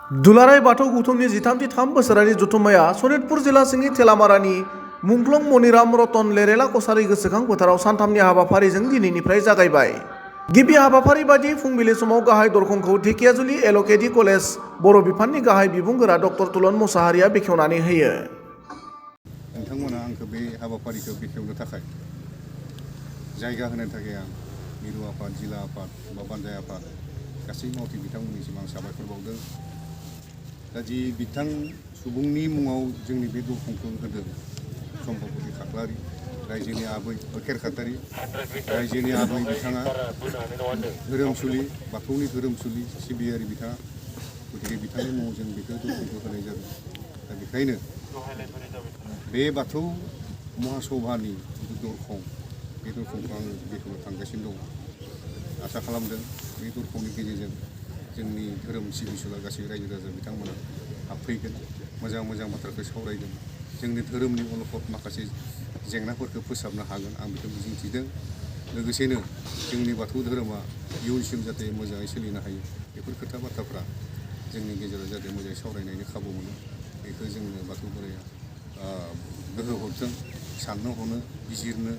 दुलाराय बाथौ गौथुमनि 13 बोसोरारि जथुम्माया सनितपुर जिल्ला सिंनि थेलामारानि मुंख्लं मनिराम रतन लेरेला कसारी गोसोखां फोथाराव सानथामनि हाबाफारिजों दिनैनिफ्राय जागायबाय। गिबि हाबाफारि बादि फुंबिलि समाव गाहाय दरखंखौ ढेकियाजुलि एलकेडि कलेज बर' बिफाननि गाहाय बिबुंगोरा डक्टर तुलन मुसाहारिया बेखेवनानै होयो। नोंथांमोना आंखौ बे हाबाफारिखौ बेखेवनो थाखाय जायगा होनो थाखाय आं मिरु आफाद, जिल्ला आफाद बा बानजाय आफाद गासै मावथि बिथांमोननिसिम आं साबायखर बावदों। दा जि बिथां सुबुंनि मुङाव जोंनि बे दरखंखौ होदों सम्पति खाख्लारि रायजोनि आबै खेरखातारि रायजोनि आबै बिथाङा धोरोमसुलि बाथौनि धोरोमसुलि सिबियारि बिथाङा, गतिके बिथांनि मुङाव जों बेखौ दरखंखौ होनाय जादों। दा बेखायनो बे बाथौ महासभानि दरखं बे दरखंखौ आं बेखेवनो थांगासिनो दं। आसा खालामदों बे दरखंनि गेजेरजों जोंनि धोरोम सिबिसुला गासै रायजो राजा बिथांमोना हाबफैगोन, मोजां मोजां बाथ्राखौ सावरायगोन, जोंनि धोरोमनि अलखद माखासे जेंनाफोरखौ फोसाबनो हागोन आं बेखौ मिजिंथिदों। लोगोसेनो जोंनि बाथौ धोरोमा इयुनसिम जाहाथे मोजाङै सोलिनो हायो, बेफोर खोथा बाथ्राफ्रा जोंनि गेजेराव जाहाथे मोजाङै सावरायनायनि खाबु मोनो, बेखौ जोंनो बाथौ बोराया गोहो हरथों, साननो हनो बिजिरनो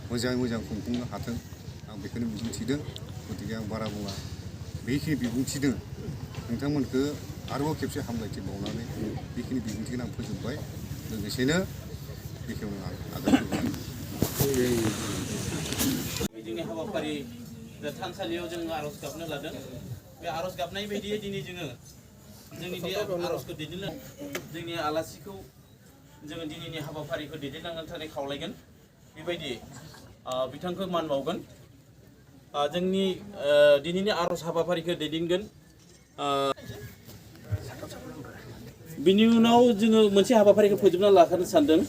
मोजाङै मोजां खुंफुंनो हाथों आं बेखौनो मिजिंथिदों। गतिके आं बारा बुङा, बेखिनि बिबुंथिदों नोंथांमोनखौ आरोबाव खेबसे हामलायथि बावनानै बेखिनि बिबुंथिखौ आं फोजोबबाय। लोगोसेनो बेखेवनो आगान सुरबाय। जोंनि हाबाफारि थानसालियाव जों आर'ज गाबनो लादों। बे आर'ज गाबनाय बायदियै दिनै जोङो जोंनि आर'जखौ दैदेननो जोंनि आलासिखौ जोङो दिनैनि हाबाफारिखौ दैदेनलांनो थाखाय खावलायगोन। बेबायदि बिथांखौ मान बावगोन। जोंनि दिनैनि आर'ज हाबाफारिखौ दैदेनगोन। बिनि उनाव जोङो मोनसे हाबाफारिखौ फोजोबना लाखानो सानदों।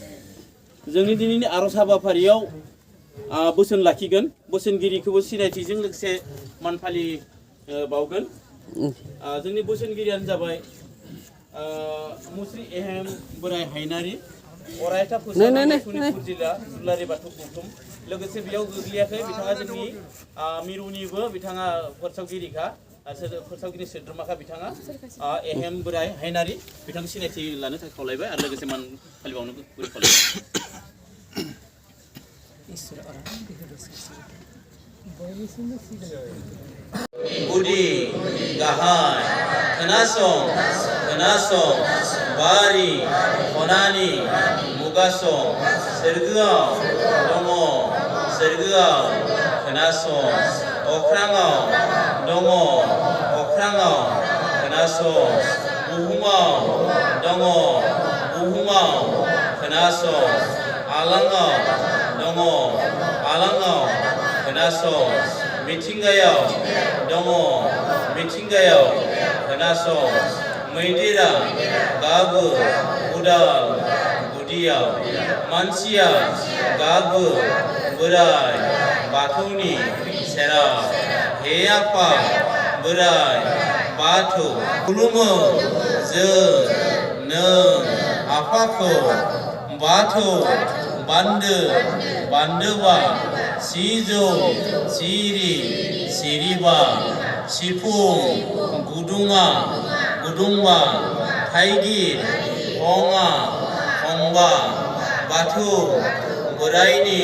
जोंनि दिनैनि आर'ज हाबाफारियाव बोसोन लाखिगोन, बोसोनगिरिखौबो सिनायथिजों लोगोसे मान फालि बावगोन। जोंनि बोसोनगिरियानो जाबाय मुस्रि एहेम बोराय हायनारि, अरायथा फोसावनाय सनितपुर जिल्ला दुलाराय बाथौ गौथुम। लोगोसे बेयाव गोग्लैयाखै, बिथाङा जोंनि मिरुनिबो बिथाङा फोसावगिरिखा, फोसावगिरि सोद्रोमाखा बिथाङा एहेम बोराय हायनारि। बिथांखौ सिनायथि लानो थाखाय खावलायबाय आरो लोगोसे मान फालिबावनो खावलायबाय। गुदि गाहाय खोनासं बारि खनानि मुगासं सोरगोआव दङ सोरगोआव खोनासं अख्राङाव दङ अख्राङाव खोनासं बुहुमाव दङ बुहुमाव खोनासं आलाङाव दङ आलाङाव खोनासं मिथिंगायाव दङ मिथिंगायाव खोनासं मैदेरा गाबो उदाल गुदियाव मानसिया गाबो बोराय बाथौनि सेराव हे आफा बोराय बाथौ खुलुमो जों नों आफाखौ बाथौ बान्दोबा सिजौ सिरिबा सिफुं गुदुंबा थाइगिर खंबा बाथौ बोराइनि